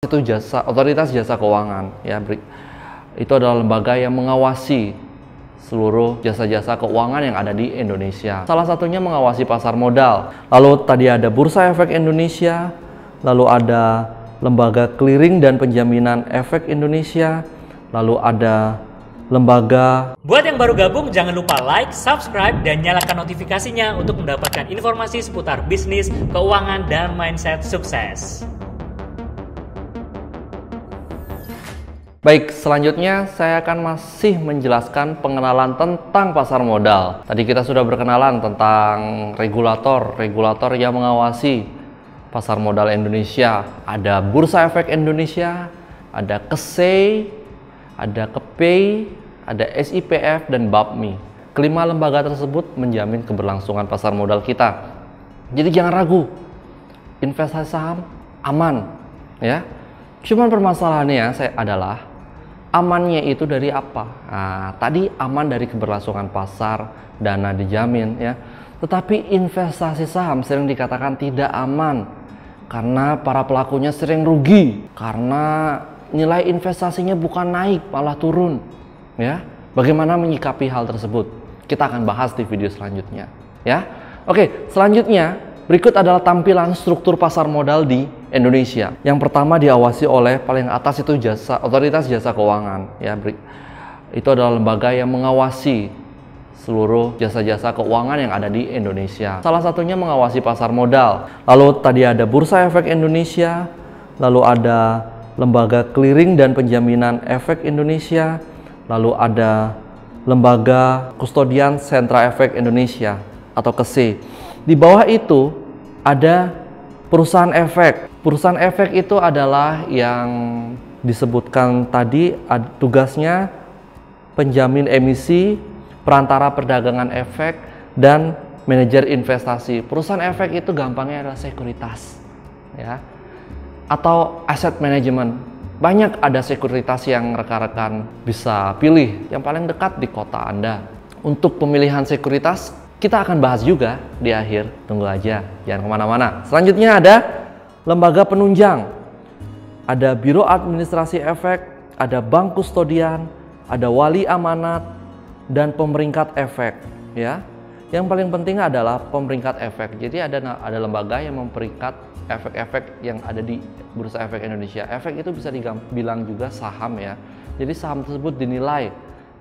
Itu otoritas jasa keuangan ya, itu adalah lembaga yang mengawasi seluruh jasa-jasa keuangan yang ada di Indonesia. Salah satunya mengawasi pasar modal. Lalu tadi ada Bursa Efek Indonesia, lalu ada lembaga clearing dan penjaminan efek Indonesia, lalu ada lembaga. Buat yang baru gabung, jangan lupa like, subscribe, dan nyalakan notifikasinya untuk mendapatkan informasi seputar bisnis, keuangan, dan mindset sukses. Baik, selanjutnya saya akan masih menjelaskan pengenalan tentang pasar modal. Tadi kita sudah berkenalan tentang regulator yang mengawasi pasar modal Indonesia. Ada Bursa Efek Indonesia, ada KSEI, ada KPI, ada SIPF, dan BAPMI. Kelima lembaga tersebut menjamin keberlangsungan pasar modal kita. Jadi jangan ragu, investasi saham aman, ya. Cuman permasalahannya adalah amannya itu dari apa? Nah, tadi aman dari keberlangsungan pasar, dana dijamin, ya. Tetapi investasi saham sering dikatakan tidak aman karena para pelakunya sering rugi, karena nilai investasinya bukan naik malah turun, ya. Bagaimana menyikapi hal tersebut? Kita akan bahas di video selanjutnya, ya. Oke, selanjutnya berikut adalah tampilan struktur pasar modal di Indonesia. Yang pertama diawasi oleh paling atas itu otoritas jasa keuangan, ya. Itu adalah lembaga yang mengawasi seluruh jasa-jasa keuangan yang ada di Indonesia. Salah satunya mengawasi pasar modal. Lalu tadi ada Bursa Efek Indonesia, lalu ada lembaga clearing dan penjaminan efek Indonesia, lalu ada lembaga kustodian sentra efek Indonesia atau KSEI. Di bawah itu ada perusahaan efek. Perusahaan efek itu adalah yang disebutkan tadi, tugasnya penjamin emisi, perantara perdagangan efek, dan manajer investasi. Perusahaan efek itu gampangnya adalah sekuritas, ya, atau aset manajemen. Banyak ada sekuritas yang rekan-rekan bisa pilih, yang paling dekat di kota Anda. Untuk pemilihan sekuritas kita akan bahas juga di akhir, tunggu aja, jangan kemana-mana. Selanjutnya ada lembaga penunjang, ada Biro Administrasi Efek, ada Bank Kustodian, ada Wali Amanat, dan pemeringkat efek, ya. Yang paling penting adalah pemeringkat efek. Jadi ada lembaga yang memperingkat efek-efek yang ada di Bursa Efek Indonesia. Efek itu bisa dibilang juga saham, ya. Jadi saham tersebut dinilai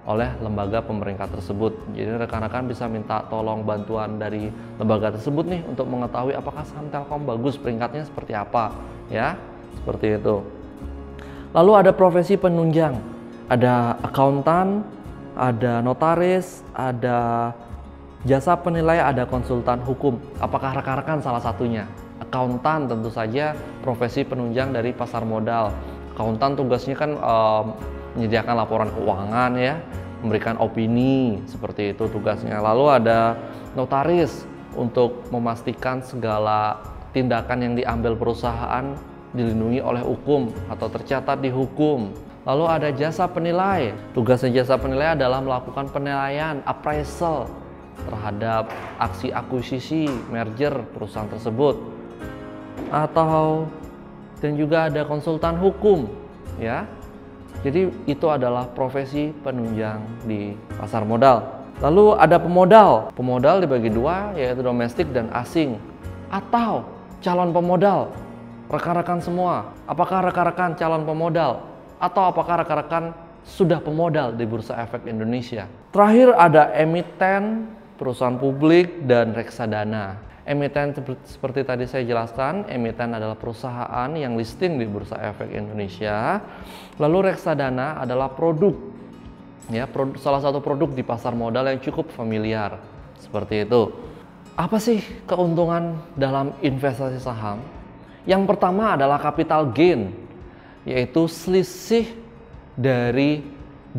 oleh lembaga pemeringkat tersebut. Jadi rekan-rekan bisa minta tolong bantuan dari lembaga tersebut nih untuk mengetahui apakah saham Telkom bagus, peringkatnya seperti apa, ya. Seperti itu. Lalu ada profesi penunjang, ada akuntan, ada notaris, ada jasa penilai, ada konsultan hukum. Apakah rekan-rekan salah satunya? Akuntan tentu saja profesi penunjang dari pasar modal. Akuntan tugasnya kan menyediakan laporan keuangan, ya, memberikan opini, seperti itu tugasnya. Lalu ada notaris untuk memastikan segala tindakan yang diambil perusahaan dilindungi oleh hukum atau tercatat di hukum. Lalu ada jasa penilai. Tugasnya jasa penilai adalah melakukan penilaian, appraisal terhadap aksi akuisisi, merger perusahaan tersebut. Dan juga ada konsultan hukum, ya. Jadi itu adalah profesi penunjang di pasar modal. Lalu ada pemodal. Pemodal dibagi dua, yaitu domestik dan asing atau calon pemodal. Rekan-rekan semua, apakah rekan-rekan calon pemodal atau apakah rekan-rekan sudah pemodal di Bursa Efek Indonesia? Terakhir ada emiten, perusahaan publik, dan reksadana. Emiten seperti tadi saya jelaskan, emiten adalah perusahaan yang listing di Bursa Efek Indonesia. Lalu reksadana adalah produk, ya, salah satu produk di pasar modal yang cukup familiar. Seperti itu. Apa sih keuntungan dalam investasi saham? Yang pertama adalah capital gain, yaitu selisih dari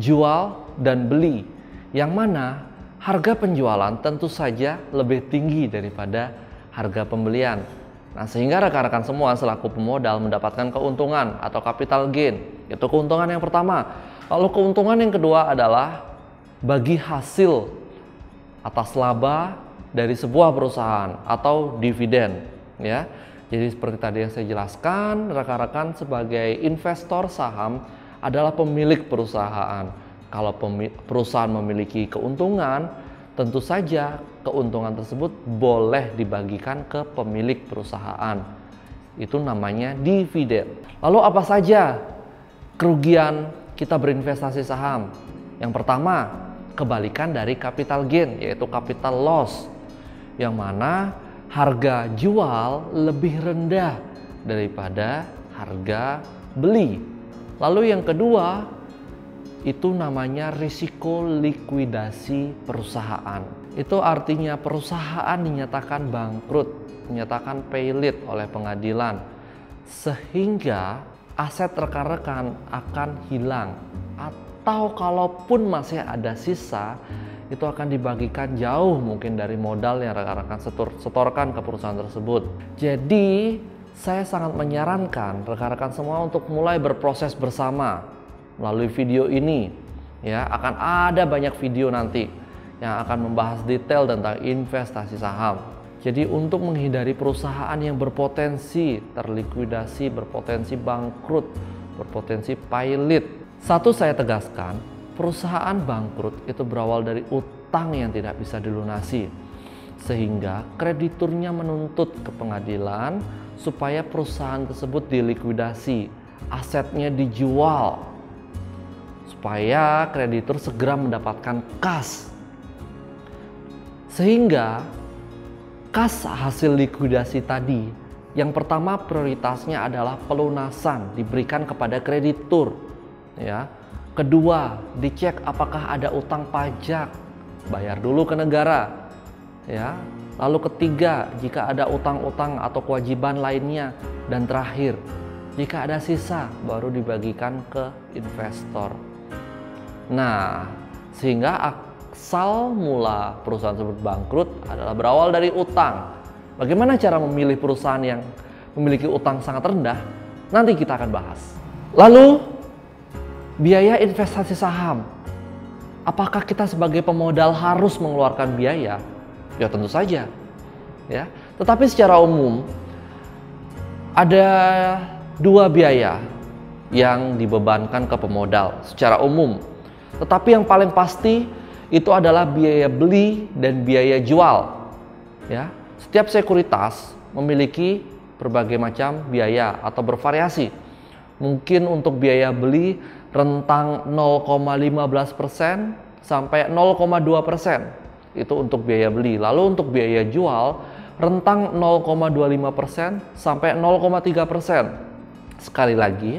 jual dan beli, yang mana harga penjualan tentu saja lebih tinggi daripada harga pembelian. Nah, sehingga rekan-rekan semua selaku pemodal mendapatkan keuntungan atau capital gain. Itu keuntungan yang pertama. Lalu keuntungan yang kedua adalah bagi hasil atas laba dari sebuah perusahaan atau dividen, ya. Jadi seperti tadi yang saya jelaskan, rekan-rekan sebagai investor saham adalah pemilik perusahaan. Kalau perusahaan memiliki keuntungan, tentu saja keuntungan tersebut boleh dibagikan ke pemilik perusahaan. Itu namanya dividen. Lalu apa saja kerugian kita berinvestasi saham? Yang pertama, kebalikan dari capital gain, yaitu capital loss, yang mana harga jual lebih rendah daripada harga beli. Lalu yang kedua, itu namanya risiko likuidasi perusahaan. Itu artinya perusahaan dinyatakan bangkrut, dinyatakan pailit oleh pengadilan, sehingga aset rekan-rekan akan hilang, atau kalaupun masih ada sisa, itu akan dibagikan jauh mungkin dari modal yang rekan-rekan setorkan ke perusahaan tersebut. Jadi saya sangat menyarankan rekan-rekan semua untuk mulai berproses bersama melalui video ini. Ya, akan ada banyak video nanti yang akan membahas detail tentang investasi saham. Jadi untuk menghindari perusahaan yang berpotensi terlikuidasi, berpotensi bangkrut, berpotensi pailit. Satu saya tegaskan, perusahaan bangkrut itu berawal dari utang yang tidak bisa dilunasi, sehingga krediturnya menuntut ke pengadilan supaya perusahaan tersebut dilikuidasi, asetnya dijual, supaya kreditur segera mendapatkan kas. Sehingga kas hasil likuidasi tadi, yang pertama prioritasnya adalah pelunasan, diberikan kepada kreditur, ya. Kedua, dicek apakah ada utang pajak, bayar dulu ke negara, ya. Lalu ketiga, jika ada utang-utang atau kewajiban lainnya. Dan terakhir, jika ada sisa, baru dibagikan ke investor. Nah, sehingga asal mula perusahaan tersebut bangkrut adalah berawal dari utang. Bagaimana cara memilih perusahaan yang memiliki utang sangat rendah? Nanti kita akan bahas. Lalu, biaya investasi saham. Apakah kita sebagai pemodal harus mengeluarkan biaya? Ya tentu saja. Ya. Tetapi secara umum ada dua biaya yang dibebankan ke pemodal secara umum. Tetapi yang paling pasti itu adalah biaya beli dan biaya jual. Ya. Setiap sekuritas memiliki berbagai macam biaya atau bervariasi. Mungkin untuk biaya beli rentang 0,15% sampai 0,2%. Itu untuk biaya beli. Lalu untuk biaya jual rentang 0,25% sampai 0,3%. Sekali lagi,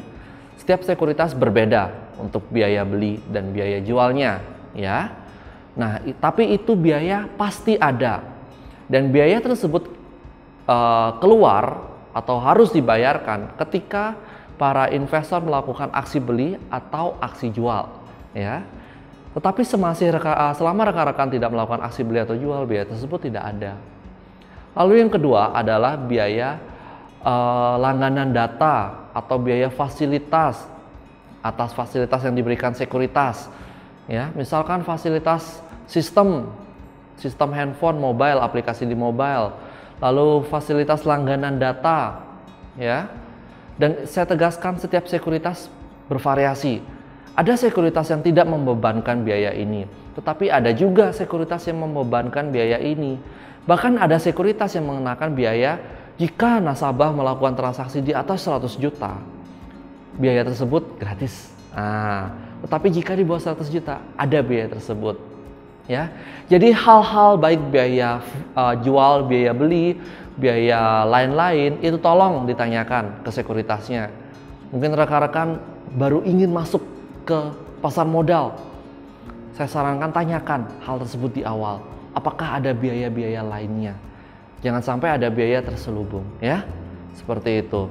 setiap sekuritas berbeda untuk biaya beli dan biaya jualnya, ya. Nah, tapi itu biaya pasti ada. Dan biaya tersebut keluar atau harus dibayarkan ketika para investor melakukan aksi beli atau aksi jual, ya. Tetapi selama rekan-rekan tidak melakukan aksi beli atau jual, biaya tersebut tidak ada. Lalu yang kedua adalah biaya langganan data atau biaya fasilitas atas fasilitas yang diberikan sekuritas. Ya, misalkan fasilitas sistem handphone, mobile, aplikasi di mobile, lalu fasilitas langganan data, ya. Dan saya tegaskan setiap sekuritas bervariasi. Ada sekuritas yang tidak membebankan biaya ini, tetapi ada juga sekuritas yang membebankan biaya ini. Bahkan ada sekuritas yang mengenakan biaya jika nasabah melakukan transaksi di atas 100 juta. Biaya tersebut gratis. Nah, tetapi jika di bawah 100 juta ada biaya tersebut. Ya. Jadi hal-hal baik biaya jual, biaya beli, biaya lain-lain itu tolong ditanyakan ke sekuritasnya. Mungkin rekan-rekan baru ingin masuk ke pasar modal, saya sarankan tanyakan hal tersebut di awal. Apakah ada biaya-biaya lainnya? Jangan sampai ada biaya terselubung, ya. Seperti itu.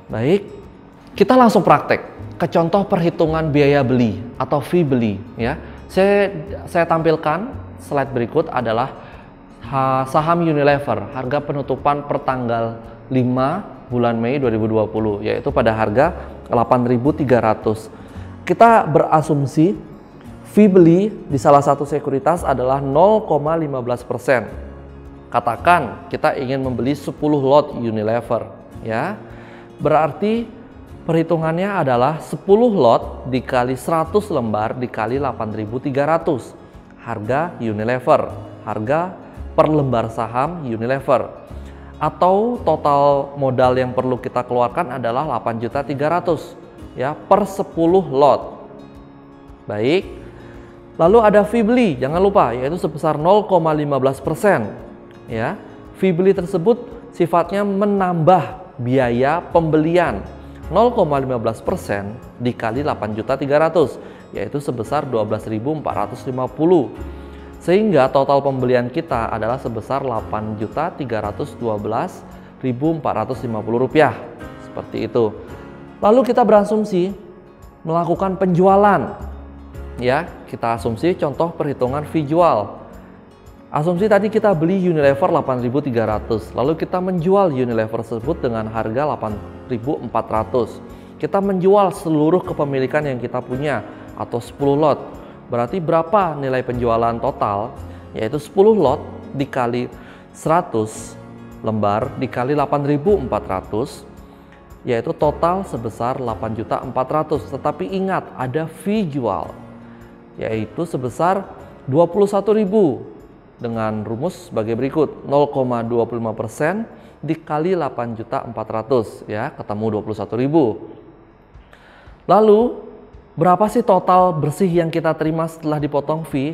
Baik, kita langsung praktek ke contoh perhitungan biaya beli atau fee beli, ya. Saya tampilkan slide berikut adalah saham Unilever, harga penutupan per tanggal 5 bulan Mei 2020, yaitu pada harga 8.300. Kita berasumsi fee beli di salah satu sekuritas adalah 0,15%. Katakan kita ingin membeli 10 lot Unilever, ya. Berarti perhitungannya adalah 10 lot dikali 100 lembar dikali 8.300. Harga Unilever, harga per lembar saham Unilever. Atau total modal yang perlu kita keluarkan adalah 8.300.000 ya per 10 lot. Baik. Lalu ada fee beli, jangan lupa, yaitu sebesar 0,15%. Ya. Fee beli tersebut sifatnya menambah biaya pembelian. 0,15% dikali 8.300.000 yaitu sebesar 12.450. Sehingga total pembelian kita adalah sebesar 8.312.450 rupiah. Seperti itu. Lalu kita berasumsi melakukan penjualan. Ya, kita asumsi contoh perhitungan fee jual. Asumsi tadi kita beli Unilever 8.300, lalu kita menjual Unilever tersebut dengan harga 8.400. Kita menjual seluruh kepemilikan yang kita punya atau 10 lot. Berarti berapa nilai penjualan total? Yaitu 10 lot dikali 100 lembar dikali 8.400, yaitu total sebesar 8.400.000. Tetapi ingat, ada fee jual, yaitu sebesar 21.000 dengan rumus sebagai berikut. 0,25% dikali 8.400.000 ya, ketemu 21.000. Lalu berapa sih total bersih yang kita terima setelah dipotong fee?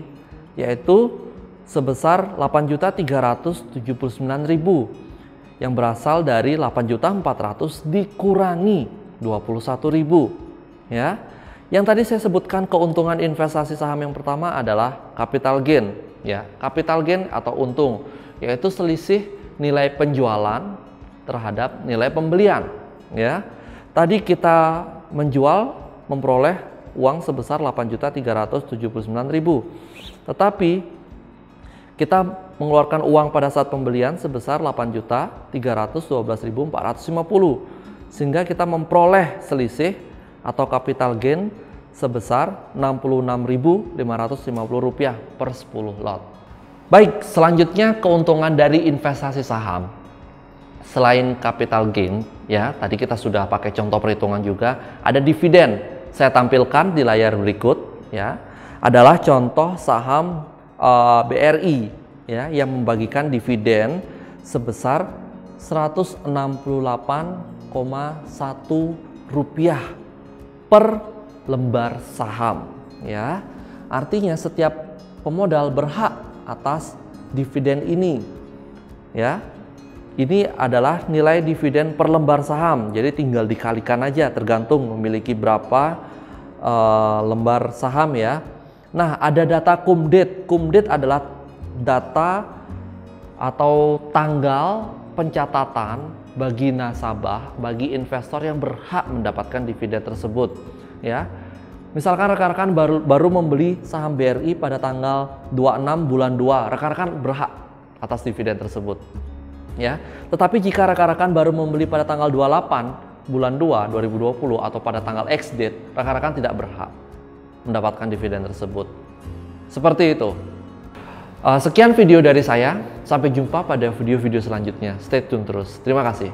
Yaitu sebesar 8.379.000 yang berasal dari 8.400.000 dikurangi 21.000 ya. Yang tadi saya sebutkan keuntungan investasi saham yang pertama adalah capital gain ya. Capital gain atau untung yaitu selisih nilai penjualan terhadap nilai pembelian ya. Tadi kita menjual memperoleh uang sebesar 8.379.000. Tetapi kita mengeluarkan uang pada saat pembelian sebesar 8.312.450 sehingga kita memperoleh selisih atau capital gain sebesar Rp66.550 per 10 lot. Baik, selanjutnya keuntungan dari investasi saham. Selain capital gain, ya tadi kita sudah pakai contoh perhitungan juga, ada dividen. Saya tampilkan di layar berikut, ya. Adalah contoh saham BRI, ya, yang membagikan dividen sebesar Rp168,1 per lembar saham ya. Artinya setiap pemodal berhak atas dividen ini ya. Ini adalah nilai dividen per lembar saham. Jadi tinggal dikalikan aja tergantung memiliki berapa lembar saham ya. Nah, ada data cum date. Cum date adalah data atau tanggal pencatatan bagi nasabah, bagi investor yang berhak mendapatkan dividen tersebut ya. Misalkan rekan-rekan baru membeli saham BRI pada tanggal 26 bulan 2, rekan-rekan berhak atas dividen tersebut ya. Tetapi jika rekan-rekan baru membeli pada tanggal 28 bulan 2 2020 atau pada tanggal X date, rekan-rekan tidak berhak mendapatkan dividen tersebut. Seperti itu. Sekian video dari saya, sampai jumpa pada video-video selanjutnya. Stay tune terus. Terima kasih.